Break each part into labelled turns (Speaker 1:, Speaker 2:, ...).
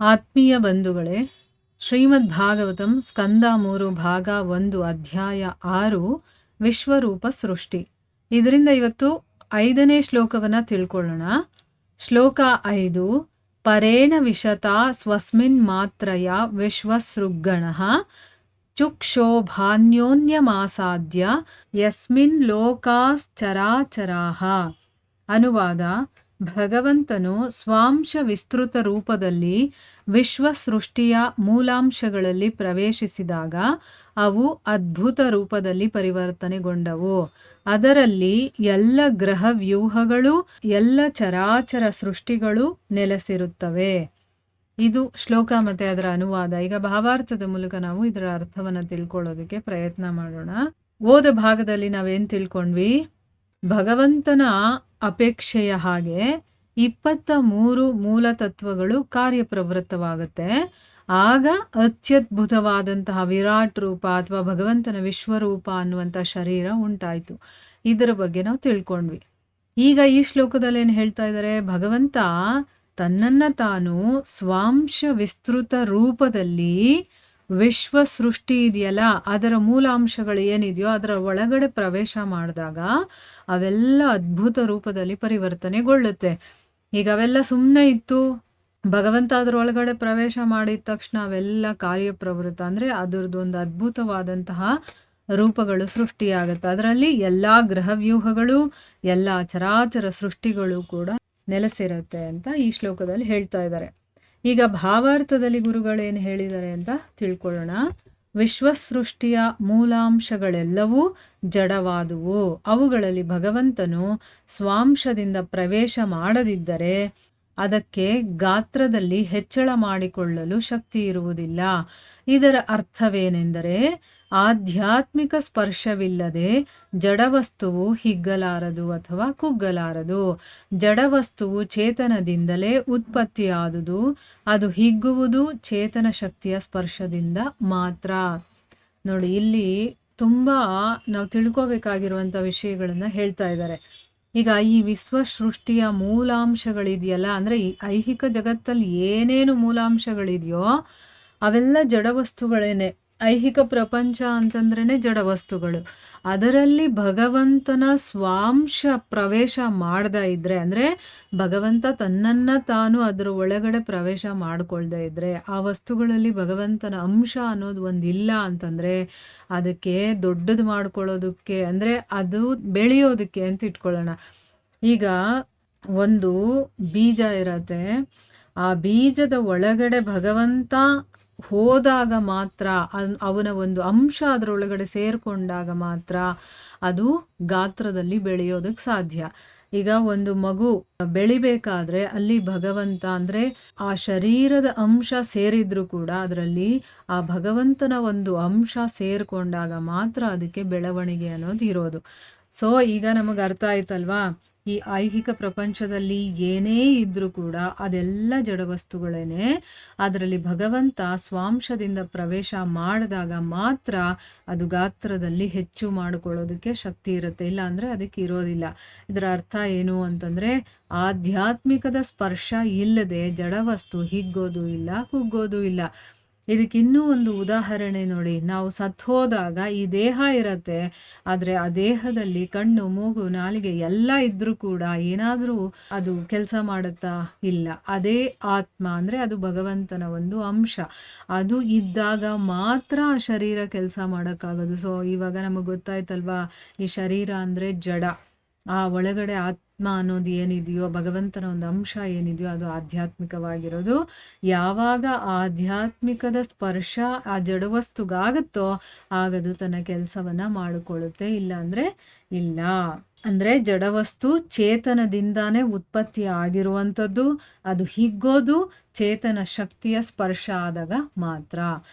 Speaker 1: ಆತ್ಮೀಯ ಬಂಧುಗಳೇ, ಶ್ರೀಮದ್ ಭಾಗವತಂ ಸ್ಕಂದ 3 ಭಾಗ 1 ಅಧ್ಯಾಯ 6 ವಿಶ್ವರೂಪ ಸೃಷ್ಟಿ. ಇದರಿಂದ ಇವತ್ತು 5ನೇ ಶ್ಲೋಕವನ್ನು ತಿಳ್ಕೊಳ್ಳೋಣ. ಶ್ಲೋಕ 5. ಪರೇಣ ವಿಶತಾ ಸ್ವಸ್ಮಿನ್ ಮಾತ್ರಯ ವಿಶ್ವಸೃಗ್ಗಣಃ ಚುಕ್ಷೋಭಾನ್ಯೋನ್ಯಮಾಸಾದ್ಯ ಯಸ್ಮಿನ್ ಲೋಕಾಶ್ಚರಾಚರಾಃ. ಅನುವಾದ: ಭಗವಂತನು ಸ್ವಾಂಶ ವಿಸ್ತೃತ ರೂಪದಲ್ಲಿ ವಿಶ್ವ ಸೃಷ್ಟಿಯ ಮೂಲಾಂಶಗಳಲ್ಲಿ ಪ್ರವೇಶಿಸಿದಾಗ ಅವು ಅದ್ಭುತ ರೂಪದಲ್ಲಿ ಪರಿವರ್ತನೆಗೊಂಡವು. ಅದರಲ್ಲಿ ಎಲ್ಲ ಗ್ರಹ ವ್ಯೂಹಗಳು, ಎಲ್ಲ ಚರಾಚರ ಸೃಷ್ಟಿಗಳು ನೆಲೆಸಿರುತ್ತವೆ. ಇದು ಶ್ಲೋಕ ಮತ್ತೆ ಅದರ ಅನುವಾದ. ಈಗ ಭಾವಾರ್ಥದ ಮೂಲಕ ನಾವು ಇದರ ಅರ್ಥವನ್ನು ತಿಳ್ಕೊಳ್ಳೋದಕ್ಕೆ ಪ್ರಯತ್ನ ಮಾಡೋಣ. ಓದ ಭಾಗದಲ್ಲಿ ನಾವೇನು ತಿಳ್ಕೊಂಡ್ವಿ? ಭಗವಂತನ ಅಪೇಕ್ಷೆಯ ಹಾಗೆ 23 ಮೂಲ ತತ್ವಗಳು ಕಾರ್ಯಪ್ರವೃತ್ತವಾಗುತ್ತೆ. ಆಗ ಅತ್ಯದ್ಭುತವಾದಂತಹ ವಿರಾಟ್ ರೂಪ ಅಥವಾ ಭಗವಂತನ ವಿಶ್ವರೂಪ ಅನ್ನುವಂಥ ಶರೀರ ಉಂಟಾಯಿತು. ಇದರ ಬಗ್ಗೆ ನಾವು ತಿಳ್ಕೊಂಡ್ವಿ. ಈಗ ಈ ಶ್ಲೋಕದಲ್ಲಿ ಏನು ಹೇಳ್ತಾ ಇದ್ದಾರೆ? ಭಗವಂತ ತನ್ನನ್ನು ತಾನು ಸ್ವಾಂಶ ವಿಸ್ತೃತ ರೂಪದಲ್ಲಿ ವಿಶ್ವ ಸೃಷ್ಟಿ ಇದೆಯಲ್ಲ, ಅದರ ಮೂಲಾಂಶಗಳು ಏನಿದೆಯೋ ಅದರ ಒಳಗಡೆ ಪ್ರವೇಶ ಮಾಡಿದಾಗ ಅವೆಲ್ಲ ಅದ್ಭುತ ರೂಪದಲ್ಲಿ ಪರಿವರ್ತನೆಗೊಳ್ಳುತ್ತೆ. ಈಗ ಅವೆಲ್ಲ ಸುಮ್ಮನೆ ಇತ್ತು, ಭಗವಂತ ಅದರ ಒಳಗಡೆ ಪ್ರವೇಶ ಮಾಡಿದ ತಕ್ಷಣ ಅವೆಲ್ಲ ಕಾರ್ಯಪ್ರವೃತ್ತ, ಅಂದರೆ ಅದರದ್ದೊಂದು ಅದ್ಭುತವಾದಂತಹ ರೂಪಗಳು ಸೃಷ್ಟಿಯಾಗುತ್ತೆ. ಅದರಲ್ಲಿ ಎಲ್ಲ ಗ್ರಹವ್ಯೂಹಗಳು, ಎಲ್ಲ ಚರಾಚರ ಸೃಷ್ಟಿಗಳು ಕೂಡ ನೆಲೆಸಿರುತ್ತೆ ಅಂತ ಈ ಶ್ಲೋಕದಲ್ಲಿ ಹೇಳ್ತಾ ಇದ್ದಾರೆ. ಈಗ ಭಾವಾರ್ಥದಲ್ಲಿ ಗುರುಗಳೇನು ಹೇಳಿದ್ದಾರೆ ಅಂತ ತಿಳ್ಕೊಳ್ಳೋಣ. ವಿಶ್ವಸೃಷ್ಟಿಯ ಮೂಲಾಂಶಗಳೆಲ್ಲವೂ ಜಡವಾದುವು. ಅವುಗಳಲ್ಲಿ ಭಗವಂತನು ಸ್ವಾಂಶದಿಂದ ಪ್ರವೇಶ ಮಾಡದಿದ್ದರೆ ಅದಕ್ಕೆ ಗಾತ್ರದಲ್ಲಿ ಹೆಚ್ಚಳ ಮಾಡಿಕೊಳ್ಳಲು ಶಕ್ತಿ ಇರುವುದಿಲ್ಲ. ಇದರ ಅರ್ಥವೇನೆಂದರೆ, ಆಧ್ಯಾತ್ಮಿಕ ಸ್ಪರ್ಶವಿಲ್ಲದೆ ಜಡವಸ್ತುವು ಹಿಗ್ಗಲಾರದು ಅಥವಾ ಕುಗ್ಗಲಾರದು. ಜಡವಸ್ತುವು ಚೇತನದಿಂದಲೇ ಉತ್ಪತ್ತಿಯಾದುದು. ಅದು ಹಿಗ್ಗುವುದು ಚೇತನ ಶಕ್ತಿಯ ಸ್ಪರ್ಶದಿಂದ ಮಾತ್ರ. ನೋಡಿ, ಇಲ್ಲಿ ತುಂಬ ನಾವು ತಿಳ್ಕೋಬೇಕಾಗಿರುವಂಥ ವಿಷಯಗಳನ್ನು ಹೇಳ್ತಾ ಇದ್ದಾರೆ. ಈಗ ಈ ವಿಶ್ವ ಸೃಷ್ಟಿಯ ಮೂಲಾಂಶಗಳಿದೆಯಲ್ಲ, ಅಂದರೆ ಈ ಐಹಿಕ ಜಗತ್ತಲ್ಲಿ ಏನೇನು ಮೂಲಾಂಶಗಳಿದೆಯೋ ಅವೆಲ್ಲ ಜಡವಸ್ತುಗಳೇನೆ. ಐಹಿಕ ಪ್ರಪಂಚ ಅಂತಂದ್ರೇ ಜಡವಸ್ತುಗಳು. ಅದರಲ್ಲಿ ಭಗವಂತನ ಸ್ವಾಂಶ ಪ್ರವೇಶ ಮಾಡದೇ ಇದ್ದರೆ, ಅಂದರೆ ಭಗವಂತ ತನ್ನನ್ನು ತಾನು ಅದರ ಒಳಗಡೆ ಪ್ರವೇಶ ಮಾಡಿಕೊಳ್ದೇ ಇದ್ದರೆ, ಆ ವಸ್ತುಗಳಲ್ಲಿ ಭಗವಂತನ ಅಂಶ ಅನ್ನೋದು ಒಂದಿಲ್ಲ ಅಂತಂದರೆ ಅದಕ್ಕೆ ದೊಡ್ಡದು ಮಾಡ್ಕೊಳ್ಳೋದಕ್ಕೆ, ಅಂದರೆ ಅದು ಬೆಳೆಯೋದಕ್ಕೆ ಅಂತ ಇಟ್ಕೊಳ್ಳೋಣ. ಈಗ ಒಂದು ಬೀಜ ಇರತ್ತೆ, ಆ ಬೀಜದ ಒಳಗಡೆ ಭಗವಂತ ಹೋದಾಗ ಮಾತ್ರ, ಅವನ ಒಂದು ಅಂಶ ಅದರೊಳಗಡೆ ಸೇರಿಕೊಂಡಾಗ ಮಾತ್ರ ಅದು ಗಾತ್ರದಲ್ಲಿ ಬೆಳೆಯೋದಕ್ಕೆ ಸಾಧ್ಯ. ಈಗ ಒಂದು ಮಗು ಬೆಳಿಬೇಕಾದ್ರೆ ಅಲ್ಲಿ ಭಗವಂತ, ಅಂದರೆ ಆ ಶರೀರದ ಅಂಶ ಸೇರಿದ್ರು ಕೂಡ ಅದರಲ್ಲಿ ಆ ಭಗವಂತನ ಒಂದು ಅಂಶ ಸೇರಿಕೊಂಡಾಗ ಮಾತ್ರ ಅದಕ್ಕೆ ಬೆಳವಣಿಗೆ ಅನ್ನೋದು ಇರೋದು. ಸೊ ಈಗ ನಮಗೆ ಅರ್ಥ ಆಯ್ತಲ್ವಾ? ಈ ಐಹಿಕ ಪ್ರಪಂಚದಲ್ಲಿ ಏನೇ ಇದ್ರೂ ಕೂಡ ಅದೆಲ್ಲ ಜಡವಸ್ತುಗಳೇನೆ. ಅದರಲ್ಲಿ ಭಗವಂತ ಸ್ವಾಂಶದಿಂದ ಪ್ರವೇಶ ಮಾಡಿದಾಗ ಮಾತ್ರ ಅದು ಗಾತ್ರದಲ್ಲಿ ಹೆಚ್ಚು ಮಾಡಿಕೊಳ್ಳೋದಕ್ಕೆ ಶಕ್ತಿ ಇರುತ್ತೆ, ಇಲ್ಲ ಅಂದರೆ ಅದಕ್ಕೆ ಇರೋದಿಲ್ಲ. ಇದರ ಅರ್ಥ ಏನು ಅಂತಂದರೆ, ಆಧ್ಯಾತ್ಮಿಕದ ಸ್ಪರ್ಶ ಇಲ್ಲದೆ ಜಡವಸ್ತು ಹಿಗ್ಗೋದು ಇಲ್ಲ, ಕುಗ್ಗೋದು ಇಲ್ಲ. ಇದಕ್ಕಿನ್ನೂ ಒಂದು ಉದಾಹರಣೆ ನೋಡಿ. ನಾವು ಸತ್ತು ಹೋದಾಗ ಈ ದೇಹ ಇರತ್ತೆ, ಆದರೆ ಆ ದೇಹದಲ್ಲಿ ಕಣ್ಣು, ಮೂಗು, ನಾಲಿಗೆ ಎಲ್ಲ ಇದ್ರೂ ಕೂಡ ಏನಾದರೂ ಅದು ಕೆಲಸ ಮಾಡುತ್ತಾ? ಇಲ್ಲ. ಅದೇ ಆತ್ಮ, ಅಂದರೆ ಅದು ಭಗವಂತನ ಒಂದು ಅಂಶ. ಅದು ಇದ್ದಾಗ ಮಾತ್ರ ಆ ಶರೀರ ಕೆಲಸ ಮಾಡೋಕ್ಕಾಗೋದು. ಸೊ ಇವಾಗ ನಮಗೆ ಗೊತ್ತಾಯ್ತಲ್ವಾ, ಈ ಶರೀರ ಅಂದರೆ ಜಡ, ಆ ಒಳಗಡೆ ಆತ್ಮ ಅನ್ನೋದು ಏನಿದೆಯೋ, ಭಗವಂತನ ಒಂದು ಅಂಶ ಏನಿದೆಯೋ ಅದು ಆಧ್ಯಾತ್ಮಿಕವಾಗಿರೋದು. ಯಾವಾಗ ಆಧ್ಯಾತ್ಮಿಕದ ಸ್ಪರ್ಶ ಆ ಜಡವಸ್ತುಗಾಗುತ್ತೋ ಆಗದು ತನ್ನ ಕೆಲಸವನ್ನು ಮಾಡಿಕೊಳ್ಳುತ್ತೆ, ಇಲ್ಲ ಅಂದರೆ ಇಲ್ಲ. ಅಂದರೆ ಜಡವಸ್ತು ಚೇತನದಿಂದಾನೇ ಉತ್ಪತ್ತಿ ಆಗಿರುವಂಥದ್ದು. ಅದು ಹಿಗ್ಗೋದು ಚೇತನ ಶಕ್ತಿಯ ಸ್ಪರ್ಶ ಆದಾಗ ಮಾತ್ರ.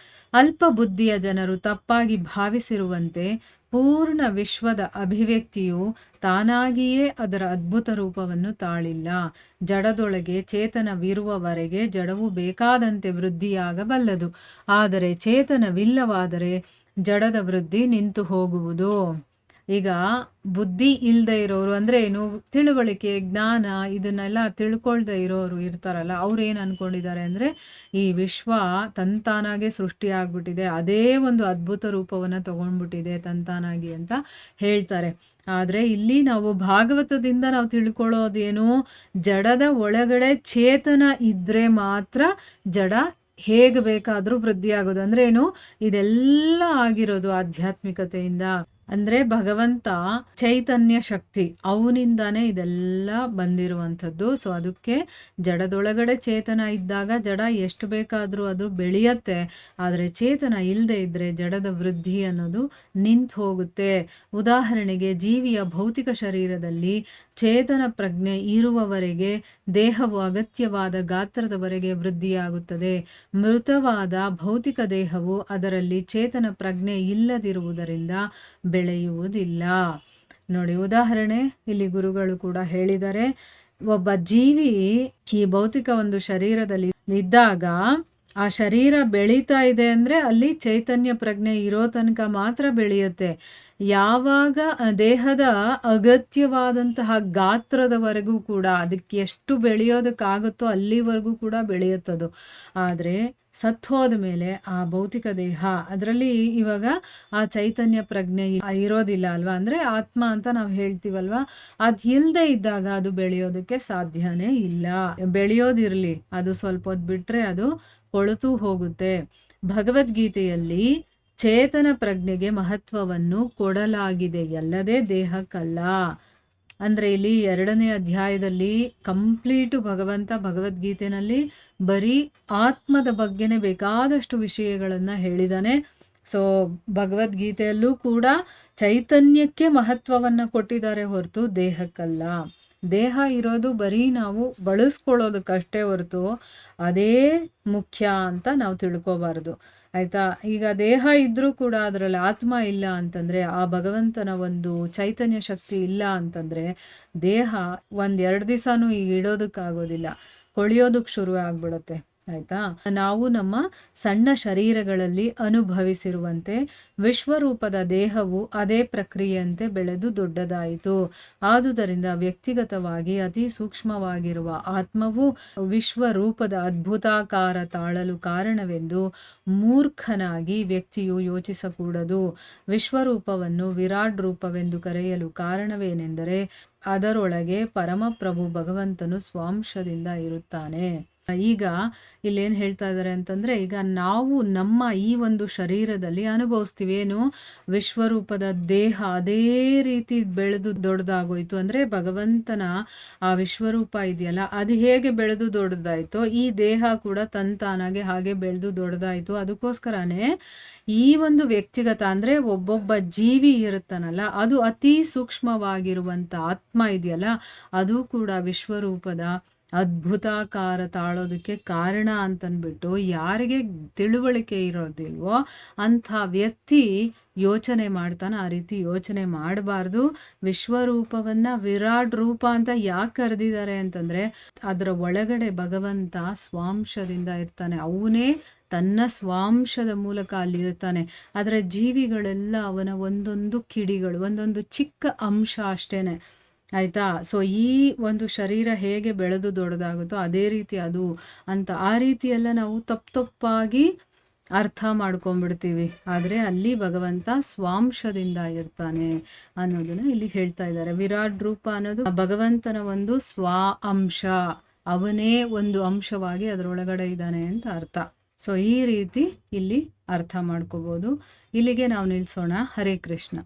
Speaker 1: ಅಲ್ಪ ಬುದ್ಧಿಯ ಜನರು ತಪ್ಪಾಗಿ ಭಾವಿಸಿರುವಂತೆ ಪೂರ್ಣ ವಿಶ್ವದ ಅಭಿವ್ಯಕ್ತಿಯು ತಾನಾಗಿಯೇ ಅದರ ಅದ್ಭುತ ರೂಪವನ್ನು ತಾಳಿಲ್ಲ. ಜಡದೊಳಗೆ ಚೇತನವಿರುವವರೆಗೆ ಜಡವು ಬೇಕಾದಂತೆ ವೃದ್ಧಿಯಾಗಬಲ್ಲದು. ಆದರೆ ಚೇತನವಿಲ್ಲವಾದರೆ ಜಡದ ವೃದ್ಧಿ ನಿಂತು ಹೋಗುವುದು. ಈಗ ಬುದ್ಧಿ ಇಲ್ಲದೆ ಇರೋರು ಅಂದರೆ ಏನು, ತಿಳುವಳಿಕೆ ಜ್ಞಾನ ಇದನ್ನೆಲ್ಲ ತಿಳ್ಕೊಳ್ದೆ ಇರೋರು ಇರ್ತಾರಲ್ಲ, ಅವ್ರು ಏನು ಅಂದ್ಕೊಂಡಿದ್ದಾರೆ ಅಂದರೆ ಈ ವಿಶ್ವ ತಂತಾನಾಗೆ ಸೃಷ್ಟಿಯಾಗ್ಬಿಟ್ಟಿದೆ, ಅದೇ ಒಂದು ಅದ್ಭುತ ರೂಪವನ್ನು ತಗೊಂಡ್ಬಿಟ್ಟಿದೆ ತಂತಾನಾಗಿ ಅಂತ ಹೇಳ್ತಾರೆ. ಆದರೆ ಇಲ್ಲಿ ನಾವು ಭಾಗವತದಿಂದ ನಾವು ತಿಳ್ಕೊಳ್ಳೋದೇನು, ಜಡದ ಒಳಗಡೆ ಚೇತನ ಇದ್ದರೆ ಮಾತ್ರ ಜಡ ಹೇಗೆ ಬೇಕಾದರೂ ವೃದ್ಧಿಯಾಗೋದು. ಅಂದರೆ ಏನು, ಇದೆಲ್ಲ ಆಗಿರೋದು ಆಧ್ಯಾತ್ಮಿಕತೆಯಿಂದ. ಅಂದರೆ ಭಗವಂತ ಚೈತನ್ಯ ಶಕ್ತಿ, ಅವನಿಂದಾನೇ ಇದೆಲ್ಲ ಬಂದಿರುವಂಥದ್ದು. ಸೊ ಅದಕ್ಕೆ ಜಡದೊಳಗಡೆ ಚೇತನ ಇದ್ದಾಗ ಜಡ ಎಷ್ಟು ಬೇಕಾದರೂ ಅದು ಬೆಳೆಯತ್ತೆ, ಆದರೆ ಚೇತನ ಇಲ್ಲದೆ ಇದ್ದರೆ ಜಡದ ವೃದ್ಧಿ ಅನ್ನೋದು ನಿಂತು ಹೋಗುತ್ತೆ. ಉದಾಹರಣೆಗೆ ಜೀವಿಯ ಭೌತಿಕ ಶರೀರದಲ್ಲಿ ಚೇತನ ಪ್ರಜ್ಞೆ ಇರುವವರೆಗೆ ದೇಹವು ಅಗತ್ಯವಾದ ಗಾತ್ರದವರೆಗೆ ವೃದ್ಧಿಯಾಗುತ್ತದೆ. ಮೃತವಾದ ಭೌತಿಕ ದೇಹವು ಅದರಲ್ಲಿ ಚೇತನ ಪ್ರಜ್ಞೆ ಇಲ್ಲದಿರುವುದರಿಂದ ಬೆಳೆಯುವುದಿಲ್ಲ. ನೋಡಿ, ಉದಾಹರಣೆ ಇಲ್ಲಿ ಗುರುಗಳು ಕೂಡ ಹೇಳಿದ್ದಾರೆ. ಒಬ್ಬ ಜೀವಿ ಈ ಭೌತಿಕ ಒಂದು ಶರೀರದಲ್ಲಿ ಇದ್ದಾಗ ಆ ಶರೀರ ಬೆಳೀತಾ ಇದೆ ಅಂದರೆ ಅಲ್ಲಿ ಚೈತನ್ಯ ಪ್ರಜ್ಞೆ ಇರೋ ತನಕ ಮಾತ್ರ ಬೆಳೆಯುತ್ತೆ. ಯಾವಾಗ ದೇಹದ ಅಗತ್ಯವಾದಂತಹ ಗಾತ್ರದವರೆಗೂ ಕೂಡ ಅದಕ್ಕೆ ಎಷ್ಟು ಬೆಳೆಯೋದಕ್ಕಾಗುತ್ತೋ ಅಲ್ಲಿವರೆಗೂ ಕೂಡ ಬೆಳೆಯುತ್ತದು. ಆದರೆ ಸತ್ತೋದ ಮೇಲೆ ಆ ಭೌತಿಕ ದೇಹ ಅದರಲ್ಲಿ ಇವಾಗ ಆ ಚೈತನ್ಯ ಪ್ರಜ್ಞೆ ಇರೋದಿಲ್ಲ ಅಲ್ವಾ, ಅಂದರೆ ಆತ್ಮ ಅಂತ ನಾವು ಹೇಳ್ತೀವಲ್ವಾ, ಅದು ಇಲ್ಲದೆ ಇದ್ದಾಗ ಅದು ಬೆಳೆಯೋದಕ್ಕೆ ಸಾಧ್ಯನೇ ಇಲ್ಲ. ಬೆಳೆಯೋದಿರಲಿ, ಅದು ಸ್ವಲ್ಪ ಹೊತ್ತು ಬಿಟ್ಟರೆ ಅದು ಕೊಳೆತು ಹೋಗುತ್ತೆ. ಭಗವದ್ಗೀತೆಯಲ್ಲಿ ಚೇತನ ಪ್ರಜ್ಞೆಗೆ ಮಹತ್ವವನ್ನು ಕೊಡಲಾಗಿದೆ, ಎಲ್ಲದೇ ದೇಹಕ್ಕಲ್ಲ. ಅಂದರೆ ಇಲ್ಲಿ 2ನೇ ಅಧ್ಯಾಯದಲ್ಲಿ ಕಂಪ್ಲೀಟು ಭಗವಂತ ಭಗವದ್ಗೀತೆನಲ್ಲಿ ಬರೀ ಆತ್ಮದ ಬಗ್ಗೆನೇ ಬೇಕಾದಷ್ಟು ವಿಷಯಗಳನ್ನು ಹೇಳಿದ್ದಾನೆ. ಸೊ ಭಗವದ್ಗೀತೆಯಲ್ಲೂ ಕೂಡ ಚೈತನ್ಯಕ್ಕೆ ಮಹತ್ವವನ್ನು ಕೊಟ್ಟಿದ್ದಾರೆ ಹೊರತು ದೇಹಕ್ಕಲ್ಲ. ದೇಹ ಇರೋದು ಬರೀ ನಾವು ಬಳಸ್ಕೊಳ್ಳೋದಕ್ಕಷ್ಟೇ ಹೊರತು ಅದೇ ಮುಖ್ಯ ಅಂತ ನಾವು ತಿಳ್ಕೊಬಾರ್ದು, ಆಯಿತಾ. ಈಗ ದೇಹ ಇದ್ದರೂ ಕೂಡ ಅದರಲ್ಲಿ ಆತ್ಮ ಇಲ್ಲ ಅಂತಂದರೆ, ಆ ಭಗವಂತನ ಒಂದು ಚೈತನ್ಯ ಶಕ್ತಿ ಇಲ್ಲ ಅಂತಂದರೆ ದೇಹ 1-2 ದಿವಸನೂ ಈಗ ಇಡೋದಕ್ಕಾಗೋದಿಲ್ಲ, ಕೊಳೆಯೋದಕ್ಕೆ ಶುರು ಆಗ್ಬಿಡುತ್ತೆ, ಆಯಿತಾ. ನಾವು ನಮ್ಮ ಸಣ್ಣ ಶರೀರಗಳಲ್ಲಿ ಅನುಭವಿಸಿರುವಂತೆ ವಿಶ್ವರೂಪದ ದೇಹವು ಅದೇ ಪ್ರಕ್ರಿಯೆಯಂತೆ ಬೆಳೆದು ದೊಡ್ಡದಾಯಿತು. ಆದುದರಿಂದ ವ್ಯಕ್ತಿಗತವಾಗಿ ಅತಿ ಸೂಕ್ಷ್ಮವಾಗಿರುವ ಆತ್ಮವು ವಿಶ್ವರೂಪದ ಅದ್ಭುತಾಕಾರ ತಾಳಲು ಕಾರಣವೆಂದು ಮೂರ್ಖನಾಗಿ ವ್ಯಕ್ತಿಯು ಯೋಚಿಸಕೂಡದು. ವಿಶ್ವರೂಪವನ್ನು ವಿರಾಟ್ ರೂಪವೆಂದು ಕರೆಯಲು ಕಾರಣವೇನೆಂದರೆ ಅದರೊಳಗೆ ಪರಮಪ್ರಭು ಭಗವಂತನು ಸ್ವಾಂಶದಿಂದ ಇರುತ್ತಾನೆ. ಈಗ ಇಲ್ಲೇನು ಹೇಳ್ತಾ ಇದ್ದಾರೆ ಅಂತಂದರೆ, ಈಗ ನಾವು ನಮ್ಮ ಈ ಒಂದು ಶರೀರದಲ್ಲಿ ಅನುಭವಿಸ್ತೀವಿ ಏನು, ವಿಶ್ವರೂಪದ ದೇಹ ಅದೇ ರೀತಿ ಬೆಳೆದು ದೊಡ್ಡದಾಗೋಯ್ತು. ಅಂದರೆ ಭಗವಂತನ ಆ ವಿಶ್ವರೂಪ ಇದೆಯಲ್ಲ, ಅದು ಹೇಗೆ ಬೆಳೆದು ದೊಡ್ಡದಾಯಿತೋ ಈ ದೇಹ ಕೂಡ ತಂತಾನಾಗೆ ಹಾಗೆ ಬೆಳೆದು ದೊಡ್ಡದಾಯಿತು. ಅದಕ್ಕೋಸ್ಕರನೇ ಈ ಒಂದು ವ್ಯಕ್ತಿಗತ ಅಂದರೆ ಒಬ್ಬೊಬ್ಬ ಜೀವಿ ಇರುತ್ತಾನಲ್ಲ, ಅದು ಅತಿ ಸೂಕ್ಷ್ಮವಾಗಿರುವಂಥ ಆತ್ಮ ಇದೆಯಲ್ಲ, ಅದು ಕೂಡ ವಿಶ್ವರೂಪದ ಅದ್ಭುತಾಕಾರ ತಾಳೋದಕ್ಕೆ ಕಾರಣ ಅಂತನ್ಬಿಟ್ಟು ಯಾರಿಗೆ ತಿಳುವಳಿಕೆ ಇರೋದಿಲ್ವೋ ಅಂಥ ವ್ಯಕ್ತಿ ಯೋಚನೆ ಮಾಡ್ತಾನೆ. ಆ ರೀತಿ ಯೋಚನೆ ಮಾಡಬಾರ್ದು. ವಿಶ್ವರೂಪವನ್ನು ವಿರಾಟ್ ರೂಪ ಅಂತ ಯಾಕೆ ಕರೆದಿದ್ದಾರೆ ಅಂತಂದರೆ ಅದರ ಒಳಗಡೆ ಭಗವಂತ ಸ್ವಾಂಶದಿಂದ ಇರ್ತಾನೆ, ಅವನೇ ತನ್ನ ಸ್ವಾಂಶದ ಮೂಲಕ ಅಲ್ಲಿರ್ತಾನೆ. ಅದರ ಜೀವಿಗಳೆಲ್ಲ ಅವನ ಒಂದೊಂದು ಕಿಡಿಗಳು, ಒಂದೊಂದು ಚಿಕ್ಕ ಅಂಶ ಅಷ್ಟೇನೆ, ಆಯಿತಾ. ಸೊ ಈ ಒಂದು ಶರೀರ ಹೇಗೆ ಬೆಳೆದು ದೊಡ್ಡದಾಗುತ್ತೋ ಅದೇ ರೀತಿ ಅದು ಅಂತ ಆ ರೀತಿಯೆಲ್ಲ ನಾವು ತಪ್ಪಾಗಿ ಅರ್ಥ ಮಾಡ್ಕೊಂಡ್ಬಿಡ್ತೀವಿ. ಆದರೆ ಅಲ್ಲಿ ಭಗವಂತ ಸ್ವಾಂಶದಿಂದ ಇರ್ತಾನೆ ಅನ್ನೋದನ್ನ ಇಲ್ಲಿ ಹೇಳ್ತಾ ಇದ್ದಾರೆ. ವಿರಾಟ್ ರೂಪ ಅನ್ನೋದು ಭಗವಂತನ ಒಂದು ಅಂಶ, ಅವನೇ ಒಂದು ಅಂಶವಾಗಿ ಅದರೊಳಗಡೆ ಇದ್ದಾನೆ ಅಂತ ಅರ್ಥ. ಸೊ ಈ ರೀತಿ ಇಲ್ಲಿ ಅರ್ಥ ಮಾಡ್ಕೋಬೋದು. ಇಲ್ಲಿಗೆ ನಾವು ನಿಲ್ಲಿಸೋಣ. ಹರೇ ಕೃಷ್ಣ.